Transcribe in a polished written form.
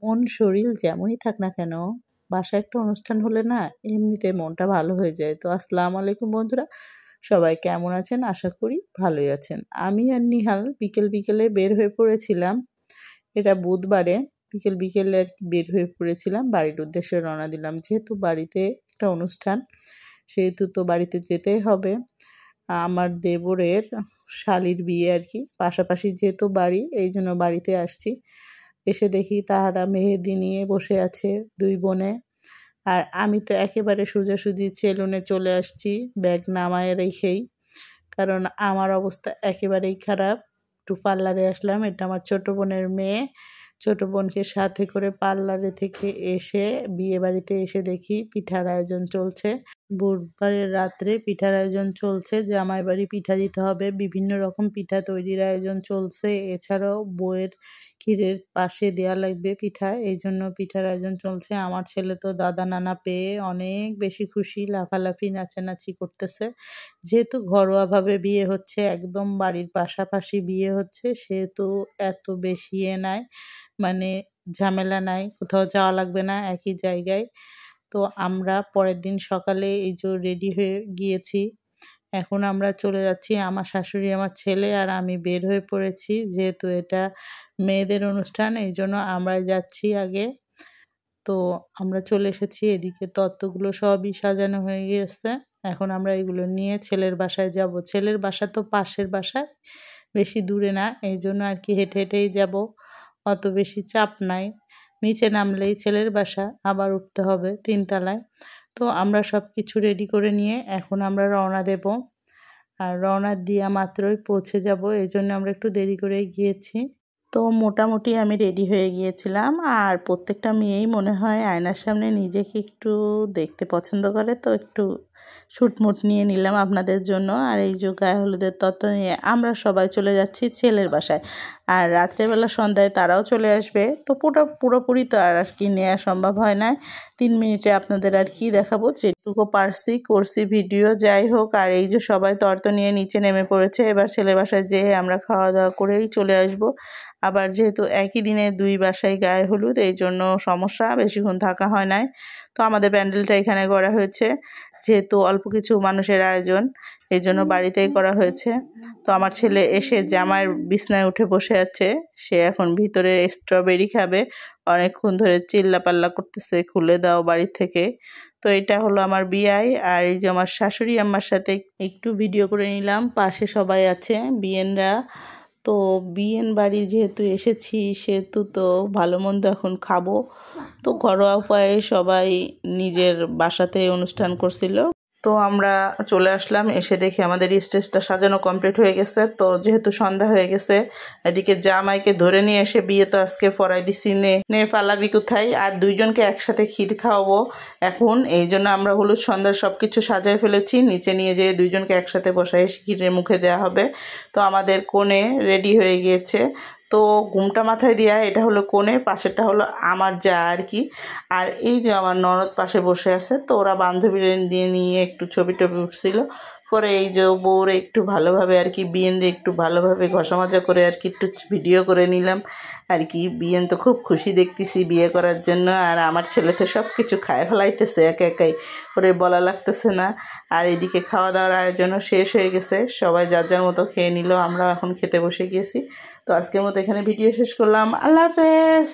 মন শরীর যেমনই থাক না কেন, বাসায় একটা অনুষ্ঠান হলে না এমনিতে মনটা ভালো হয়ে যায়। তো আসসালামু আলাইকুম বন্ধুরা, সবাই কেমন আছেন? আশা করি ভালোই আছেন। আমি আর নিহাল বিকেলে বের হয়ে পড়েছিলাম। এটা বুধবারে বিকেলে আর কি বের হয়ে পড়েছিলাম, বাড়ির উদ্দেশ্যে রওনা দিলাম। যেহেতু বাড়িতে একটা অনুষ্ঠান, সেহেতু তো বাড়িতে যেতেই হবে। আমার দেবরের শালীর বিয়ে আর কি, পাশাপাশি যেহেতু বাড়ি, এই জন্য বাড়িতে আসছি। এসে দেখি তাহারা মেহেদি নিয়ে বসে আছে দুই বোনে। আর আমি তো একেবারে সোজাসুজি সেলুনে চলে আসছি, ব্যাগ নামায় রেখেই। কারণ আমার অবস্থা একেবারেই খারাপ। একটু পার্লারে আসলাম, এটা আমার ছোট বোনের মেয়ে। ছোট বোনকে সাথে করে পার্লারে থেকে এসে বিয়েবাড়িতে এসে দেখি পিঠার আয়োজন চলছে। বুধবারের রাত্রে পিঠার আয়োজন চলছে, জামাই বাড়ি পিঠা দিতে হবে, বিভিন্ন রকম পিঠা তৈরির আয়োজন চলছে। এছাড়াও বউয়ের ক্ষীরের পাশে দেয়া লাগবে পিঠা, এই জন্য পিঠার আয়োজন চলছে। আমার ছেলে তো দাদা নানা পেয়ে অনেক বেশি খুশি, লাফালাফি নাচানাচি করতেছে। যেহেতু ঘরোয়াভাবে বিয়ে হচ্ছে, একদম বাড়ির পাশাপাশি বিয়ে হচ্ছে, সেহেতু এত বেশি নাই, মানে ঝামেলা নাই, কোথাও যাওয়া লাগবে না, একই জায়গায়। তো আমরা পরের দিন সকালে এই যে রেডি হয়ে গিয়েছি। এখন আমরা চলে যাচ্ছি, আমার শাশুড়ি, আমার ছেলে আর আমি বের হয়ে পড়েছি। যেহেতু এটা মেয়েদের অনুষ্ঠান, এই জন্য আমরা যাচ্ছি আগে। তো আমরা চলে এসেছি, এদিকে তত্ত্বগুলো সবই সাজানো হয়ে গিয়েছে। এখন আমরা এগুলো নিয়ে ছেলের বাসায় যাব। ছেলের বাসা তো পাশের বাসায়, বেশি দূরে না, এই জন্য আর কি হেঁটে হেঁটেই যাব, অত বেশি চাপ নাই। নিচে নামলেই ছেলের বাসা, আবার উঠতে হবে 3 তলায়। তো আমরা সব কিছু রেডি করে নিয়ে এখন আমরা রওনা দেব। আর রওনা দেওয়া মাত্রই পৌঁছে যাব, এই জন্য আমরা একটু দেরি করেই গিয়েছি। তো মোটামুটি আমি রেডি হয়ে গিয়েছিলাম। আর প্রত্যেকটা মেয়েই মনে হয় আয়নার সামনে নিজেকে একটু দেখতে পছন্দ করে, তো একটু শুটমুট নিয়ে নিলাম আপনাদের জন্য। আর এই যে গায়ে হলুদের তত্ত্ব নিয়ে আমরা সবাই চলে যাচ্ছি ছেলের বাসায়। আর রাত্রেবেলা সন্ধ্যায় তারাও চলে আসবে, তো পুরোপুরি তো আর কি নেওয়া সম্ভব হয় না। 3 মিনিটে আপনাদের আর কি দেখাবো, যেটুকু পারছি করছি ভিডিও, যাই হোক। আর এই যে সবাই তত্ত্ব নিয়ে নিচে নেমে পড়েছে, এবার ছেলের বাসায় যেয়ে আমরা খাওয়া দাওয়া করেই চলে আসবো। আবার যেহেতু একই দিনে 2 বাসায় গায়ে হলুদ, এই জন্য সমস্যা, বেশিক্ষণ থাকা হয় নাই। তো আমাদের প্যান্ডেলটা এখানে করা হয়েছে, যেহেতু অল্প কিছু মানুষের আয়োজন, এই জন্য বাড়িতেই করা হয়েছে। তো আমার ছেলে এসে জামাইয়ের বিছনায় উঠে বসে আছে, সে এখন ভিতরে স্ট্রবেরি খাবে। অনেকক্ষণ ধরে চিল্লাপাল্লা করতেছে, খুলে দাও বাড়ি থেকে। তো এটা হলো আমার বিয়াই। আর এই যে আমার শাশুড়ি আম্মার সাথে একটু ভিডিও করে নিলাম, পাশে সবাই আছে বিয়েনরা। তো বিয়েন বাড়ি যেহেতু এসেছি, সেহেতু তো ভালো মন্দ এখন খাবো। তো ঘরোয়া উপায়ে সবাই নিজের বাসাতে অনুষ্ঠান করছিল। তো আমরা চলে আসলাম, এসে দেখি আমাদের স্টেজটা সাজানো কমপ্লিট হয়ে গেছে। তো যেহেতু সন্ধ্যা হয়ে গেছে, এদিকে জামাইকে ধরে নিয়ে এসে বিয়ে তো আজকে ফরাই দিছি, নে পালাবি কোথায়। আর 2 জনকে একসাথে ক্ষীর খাওয়াবো এখন, এই জন্য আমরা হলুদ সন্ধ্যার সব কিছু সাজায় ফেলেছি। নিচে নিয়ে যেয়ে 2 জনকে একসাথে বসায় ক্ষীরের মুখে দেওয়া হবে। তো আমাদের কোণে রেডি হয়ে গিয়েছে। তো ঘুমটা মাথায় দেওয়া, এটা হলো কোণে, পাশেরটা হলো আমার যা আর কি। আর এই যে আমার ননদ পাশে বসে আছে, তো ওরা বান্ধবীরা দিয়ে নিয়ে একটু ছবি টবি উঠছিল। পরে এই যে বউরে একটু ভালোভাবে আর কি, বিয়েনরে একটু ভালোভাবে ঘষা মাজা করে আর কি একটু ভিডিও করে নিলাম আর কি। বিয়েন তো খুব খুশি দেখতেছি বিয়ে করার জন্য। আর আমার ছেলে তো সব কিছু খায় ফেলাইতেছে একা একাই, ওরে বলা লাগতেছে না। আর এদিকে খাওয়া দাওয়ার আয়োজনও শেষ হয়ে গেছে, সবাই যার যার মতো খেয়ে নিল, আমরা এখন খেতে বসে গিয়েছি। তো আজকের মতো এখানে ভিডিও শেষ করলাম, আল্লাহ হাফেজ।